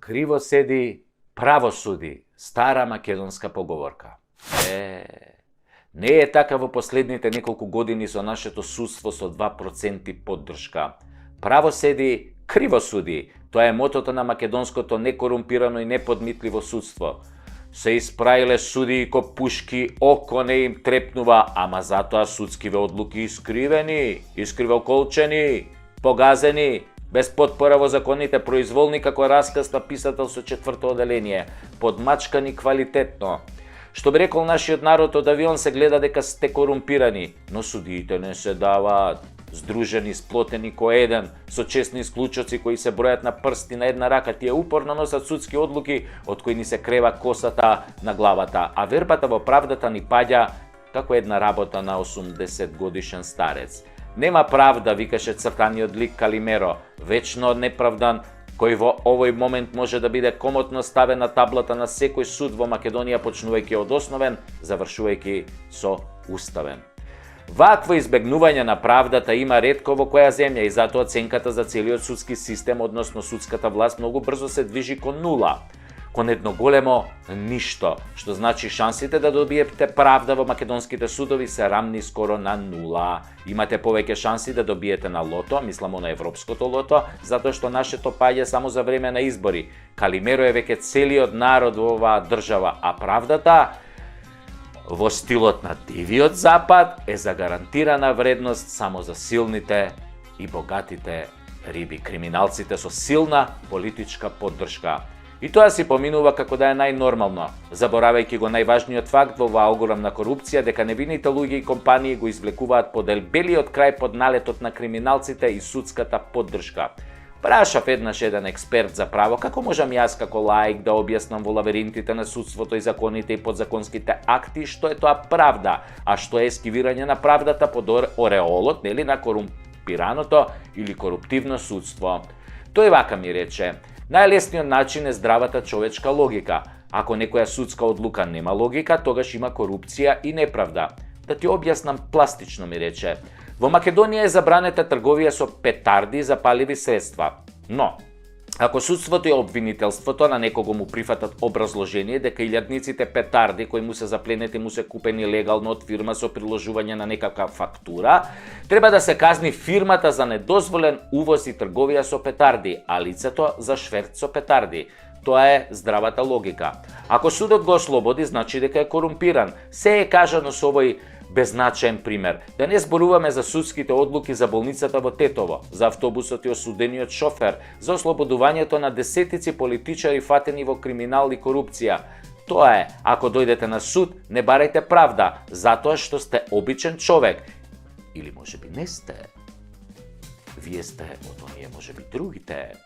Криво седи, право суди. Стара македонска поговорка. Не е така во последните неколку години со нашето судство со 2% поддршка. Право седи, криво суди. Тоа е мотото на македонското некорумпирано и неподмитливо судство. Се испраиле судии ко пушки, око не им трепнува, ама затоа судскиве одлуки искривоколчени, погазени, без потпора во законите, произволни како расказ на писател со 4-то оделение, подмачкани квалитетно. Што би рекол нашиот народ, од авион се гледа дека сте корумпирани, но судиите не се даваат. Здружени, сплотени ко еден, со честни исклучоци кои се бројат на прсти на една рака, тие упорно носат судски одлуки од кои ни се крева косата на главата, а вербата во правдата ни паѓа како една работа на 80 годишен старец. Нема правда, викаше цртаниот лик Калимеро, вечно неправдан, кој во овој момент може да биде комотно ставен на таблата на секој суд во Македонија, почнувајќи од основен, завршувајќи со уставен. Вакво избегнување на правдата има ретко во која земја и затоа оценката за целиот судски систем, односно судската власт, многу брзо се движи кон нула, кон едно големо ништо, што значи шансите да добиете правда во македонските судови се рамни скоро на нула. Имате повеќе шанси да добиете на лото, мисламо на европското лото, затоа што нашето паѓа само за време на избори. Калимеро е веќе целиот народ во оваа држава, а правдата во стилот на дивиот запад е загарантирана вредност само за силните и богатите риби, криминалците со силна политичка поддршка. И тоа си поминува како да е најнормално, заборавајќи го најважниот факт во оваа огромна корупција, дека невините луѓе и компании го извлекуваат поделбелиот крај под налетот на криминалците и судската поддршка. Прашав еднаш еден експерт за право како можам јас како лаик да објаснам во лавиринтите на судството и законите и подзаконските акти што е тоа правда, а што е ескивирање на правдата под ореолот, нели, на корумпираното или коруптивно судство. Тој вака ми рече: најлесниот начин е здравата човечка логика. Ако некоја судска одлука нема логика, тогаш има корупција и неправда. Да ти објаснам пластично, ми рече. Во Македонија е забранета трговија со петарди и запаливи средства. Но, ако судството и обвинителството на некого му прифатат образложение дека илјадниците петарди кои му се запленети му се купени легално од фирма со приложување на некаква фактура, треба да се казни фирмата за недозволен увоз и трговија со петарди, а лицето за шверц со петарди. Тоа е здравата логика. Ако судот го ослободи, значи дека е корумпиран. Се е кажано со овој беззначаен пример. Да не зборуваме за судските одлуки за болницата во Тетово, за автобусот и осудениот шофер, за ослободувањето на десетици политичари фатени во криминал и корупција. Тоа е, ако дојдете на суд, не барајте правда, затоа што сте обичен човек. Или можеби не сте. Вие сте од оние можеби другите,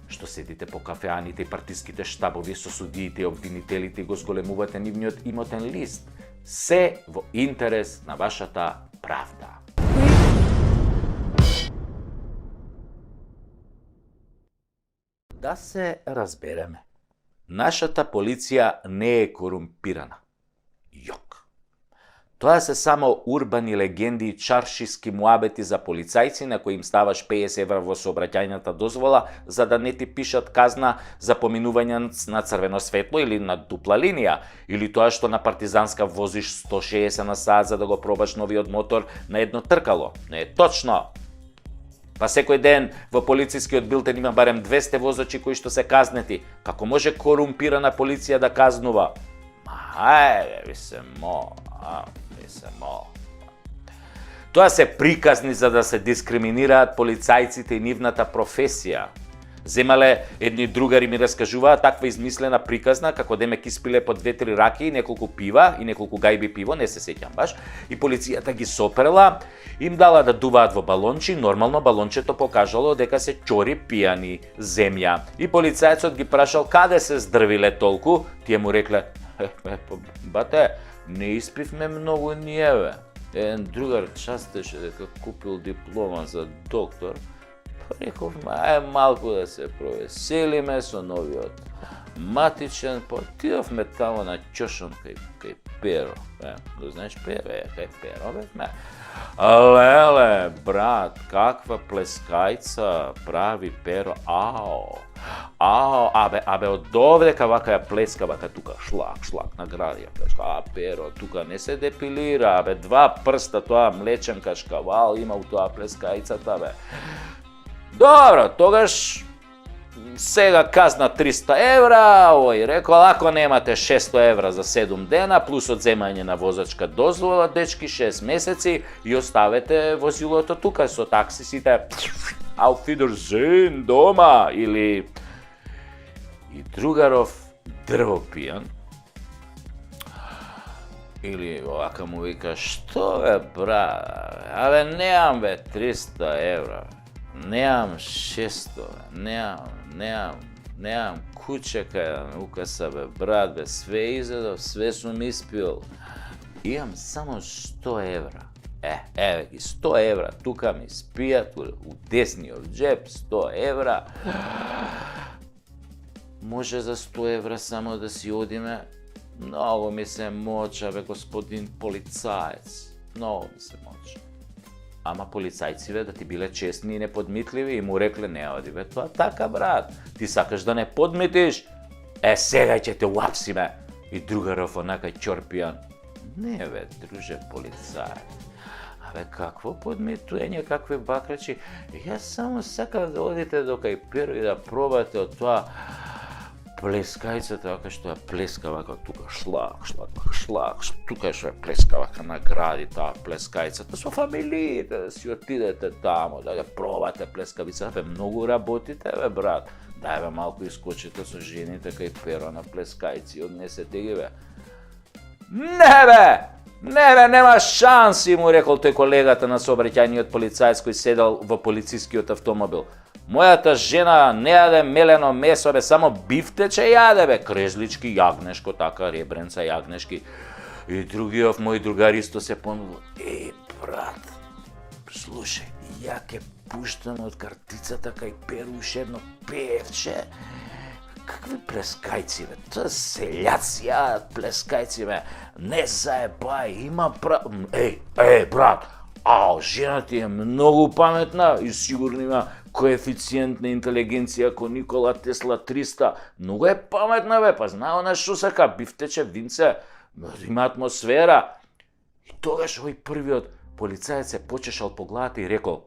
што седите по кафеаните и партиските штабови со судиите и обвинителите и го зголемувате нивниот имотен лист. Се во интерес на вашата правда. Да се разбереме. Нашата полиција не е корумпирана. Јок. Тоа се само урбани легенди и чаршиски муабети за полицајци на кои им ставаш 50 евра во сообраќајната дозвола за да не ти пишат казна за поминување на црвено светло или на дупла линија, или тоа што на партизанска возиш 160 на сат за да го пробаш новиот мотор на едно тркало. Не е точно. Па секој ден во полицискиот билтен има барем 200 возачи кои што се казнети. Како може корумпирана полиција да казнува? Ајде, ви се Тоа се приказни за да се дискриминираат полицајците и нивната професија. Земале едни другари ми раскажуваат таква измислена приказна како демек испиле по 2-3 раки и неколку пива и неколку гајби пиво, не се сеќам баш, и полицијата ги сопрела, им дала да дуваат во балончи, нормално балончето покажало дека се ќори пијани земја. И полицајецот ги прашал каде се здрвиле толку, тие му рекле: бате, не испивме многу ние, бе. Еден другар частеше дека купил диплома за доктор, па рековме, ај малку да се провеселиме со новиот матичен, па отидовме тамо на ќошон кај Перо. Знаеш Перо, кај Перо бевме. Леле, брат, каква плескајца прави Перо, ао. Абе, од овдека вака ја плеска, вака тука шлак, награди ја плеска. Перо, тука не се депилира, абе, 2 прста, тоа млеченка шкавал има у тоа плескајцата, бе. Добро, тогаш сега казна 300 евра, овој рекол, ако немате 600 евра за 7 дена, плюс одземање на возачка дозвола, дечки 6 месеци и оставете возилото тука со таксисите. Auf Wiedersehen дома, или... И другаров дрвопијан, или овака му вика, што бе брат, абе неам бе 300 евра, неам 600, неам куќа кај да укаса бе брат, бе све изедов, све сум испил, имам само 100 евра. Еве ги 100 евра, тука ми спијат у десниот джеп, 100 евра. Може за 100 евра само да си одиме? Многу ми се моча, бе, господин полицаец. Многу ми се моча. Ама полицајциве да ти биле честни и неподмитливи и му рекле, не оди, бе, тоа така, брат. Ти сакаш да не подмитиш? Сега ќе те уапсиме. И другаров онака ќорпијан. Не, бе, друже полицаец. Абе, какво подмитување, какви бакрачи? Јас само сакам да одите до кај Перо и да пробате од тоа плескајцата, вака што ја плеска, вака тука шлак, тука што ја плеска, вака награди таа плескајцата, со фамилиите да си отидете тамо, да ја пробате плескавица, бе, многу работите, бе, брат, дај бе, малку искочите со жените кај Перо на плескајци, однесете ги, бе. Не, бе, нема шанси, му рекол тој колегата на сообраќајниот полицаец кој седел во полицискиот автомобил. Мојата жена не јаде мелено месо, бе, само бифтече јаде, бе, крезлички, јагнешко, така, ребренца, јагнешки. И другиот мој другар исто се понудил. Брат, слушај, ја ке пуштам од картицата кај Перу уште едно певче. Какви плескајци, бе, тоа селјаци јадат плескајци, бе, не заебај, има брат, жена ти е многу паметна и сигурно има коефициент на интелигенција ко Никола Тесла 300. Многу е паметна, бе, па знае она што сака, бифтече, винце, има атмосфера. И тогаш овој првиот полицаец се почешал по главата и рекол,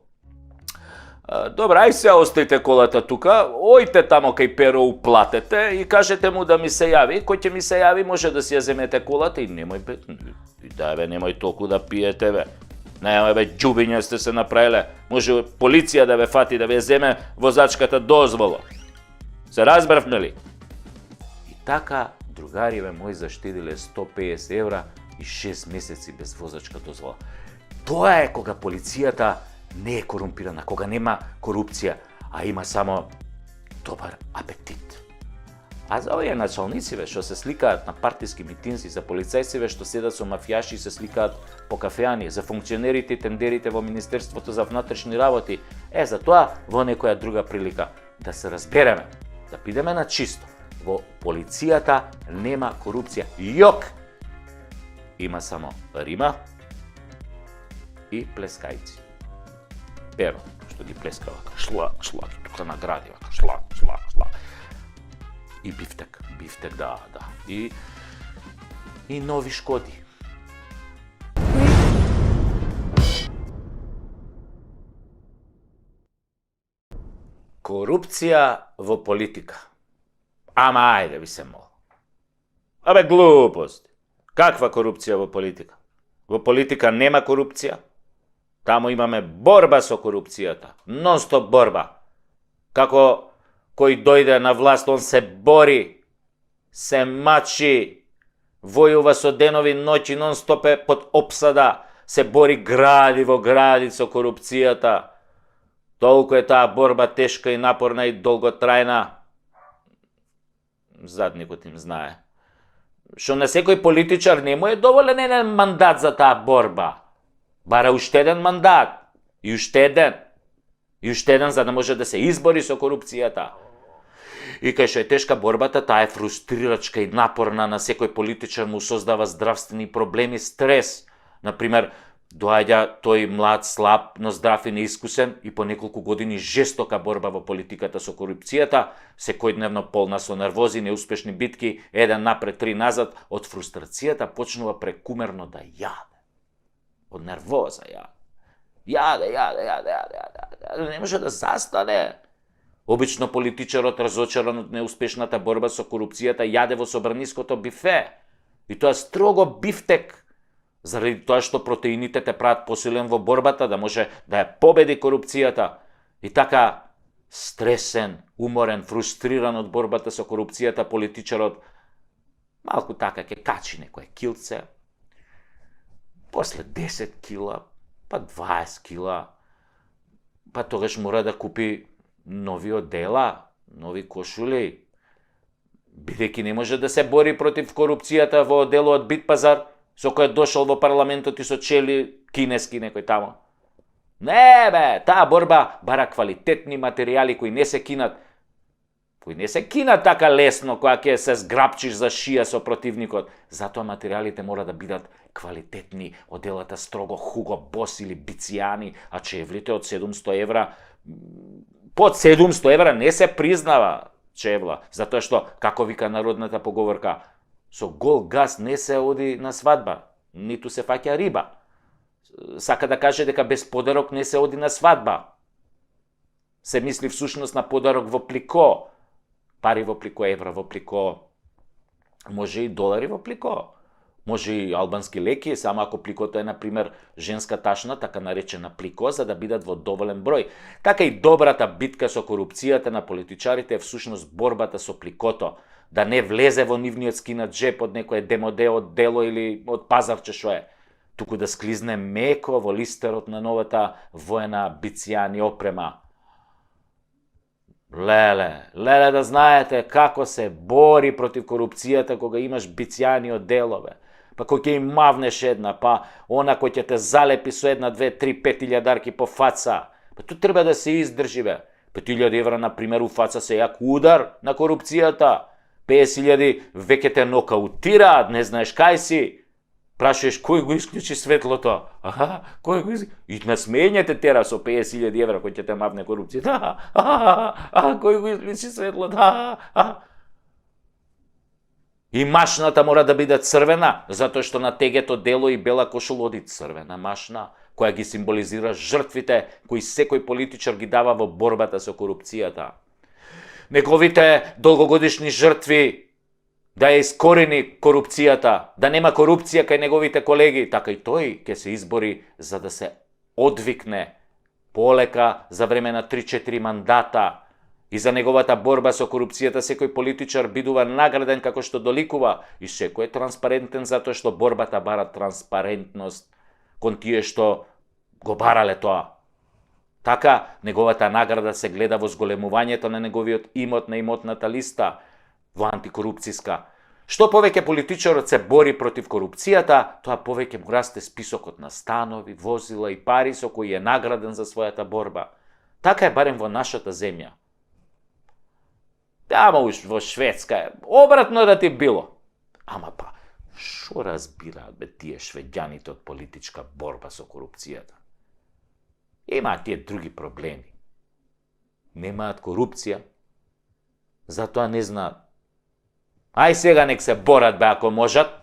добра, ај се оставите колата тука, ојте тамо кај Перо уплатете и кажете му да ми се јави, кој ќе ми се јави може да си ја земете колата и немој бе, немој толку да пиете, бе. Немој бе, џубиња сте се направиле, може полиција да ве фати, да ве земе возачката дозвола. Се разбравме ли? И така, другариве мои заштедиле 150 евра и 6 месеци без возачка дозвола. Тоа е кога полицијата не е корумпирана, кога нема корупција, а има само добар апетит. А за овие началнициве што се сликаат на партиски митинзи, за полицајциве што седат со мафијаши и се сликаат по кафеани, за функционерите и тендерите во Министерството за внатрешни работи, за тоа во некоја друга прилика да се разбереме, да бидеме на чисто. Во полицијата нема корупција. Јок! Има само Рима и плескајци. Перо, што ги плеска вака, шлак, тука награди вака, шлак. И бифтек, да. И нови шкоди. Корупција во политика. Ама ајде ви се мол. Абе глупост. Каква корупција во политика? Во политика нема корупција. Таму имаме борба со корупцијата. Нон-стоп борба. Како кој дојде на власт, он се бори, се мачи, војува со денови ноќи, нон-стоп е под опсада, се бори гради во гради со корупцијата. Толку е таа борба тешка и напорна и долготрајна. Задникот им знае. Што на секој политичар не му е доволен еден мандат за таа борба. Бара уште еден мандат. И уште еден за да може да се избори со корупцијата. И кај што е тешка борбата, таа е фрустрирачка и напорна, на секој политичар му создава здравствени проблеми, стрес. Например, Доаѓа тој млад, слаб, но здрав и неискусен и по неколку години жестока борба во политиката со корупцијата, секојдневно полна со нервози, неуспешни битки, еден напред, три назад, од фрустрацијата почнува прекумерно да јаде. Од нервоза јаде. Јаде, не може да застане. Обично политичарот, разочаран од неуспешната борба со корупцијата, јаде во собраниското бифе. И тоа строго бифтек, заради тоа што протеините те прават посилен во борбата, да може да ја победи корупцијата. И така, стресен, уморен, фрустриран од борбата со корупцијата, политичарот малку така ќе качи некое килце, после 10 кила, па 20 кила, па тогаш мора да купи нови одела, нови кошули, бидејќи не може да се бори против корупцијата во оделот Битпазар, со кој дошол во парламентот и со чели кинески некој тамо. Не бе, таа борба бара квалитетни материјали кои не се кинат така лесно, која ќе се зграпчиш за шија со противникот. Затоа материјалите мора да бидат квалитетни, оделата строго Hugo Boss или Бицијани, а чевлите од 700 евра, под 700 евра не се признава чевла, затоа што, како вика народната поговорка, со гол газ не се оди на свадба, ниту се фаќа риба. Сака да каже дека без подарок не се оди на свадба. Се мисли всушност на подарок во плико, пари во плико, евра во плико, може и долари во плико, може и албански леки, само ако пликото е, например, женска ташна, така наречена плико, за да бидат во доволен број. Така и добрата битка со корупцијата на политичарите е всушност борбата со пликото, да не влезе во нивниот скинат джеп од некое демоде од дело или од пазарче шо е, туку да склизне меко во листерот на новата воена Бицијани опрема. Леле да знаете како се бори против корупцијата кога имаш Бицијани од делове. Па кој ќе им мавнеш една, па она кој ќе те залепи со една, две, три, 5.000 по фаца. Па tu треба да се издржи бе. 5.000 евра, например, у фаца се јак удар на корупцијата. 50.000 веќе те нокаутираат, не знаеш кај си. Прашуваш кој го исклучи светлото? Кој го исклучи? И на смењете тера со 50.000 евра кој ќе те мавне корупцијата. Кој го исклучи светлото? И машната мора да биде црвена, затоа што на тегето дело и бела кошула оди црвена машна, која ги символизира жртвите кои секој политичар ги дава во борбата со корупцијата. Неговите долгогодишни жртви да ја искорени корупцијата, да нема корупција кај неговите колеги, така и тој ќе се избори за да се одвикне полека за време на 3-4 мандата. И за неговата борба со корупцијата секој политичар бидува награден како што доликува и секој е транспарентен затоа што борбата бара транспарентност кон тие што го барале тоа. Така, неговата награда се гледа во зголемувањето на неговиот имот на имотната листа во антикорупцијска. Што повеќе политичарот се бори против корупцијата, тоа повеќе му расте списокот на станови, возила и пари со кои е награден за својата борба. Така е барем во нашата земја. Ама во Шведска е обратно да ти било. Ама па, шо разбираат бе тие швеѓаните од политичка борба со корупцијата? Имаат тие други проблеми. Немаат корупција, затоа не знаат. Ај сега нек се борат бе ако можат,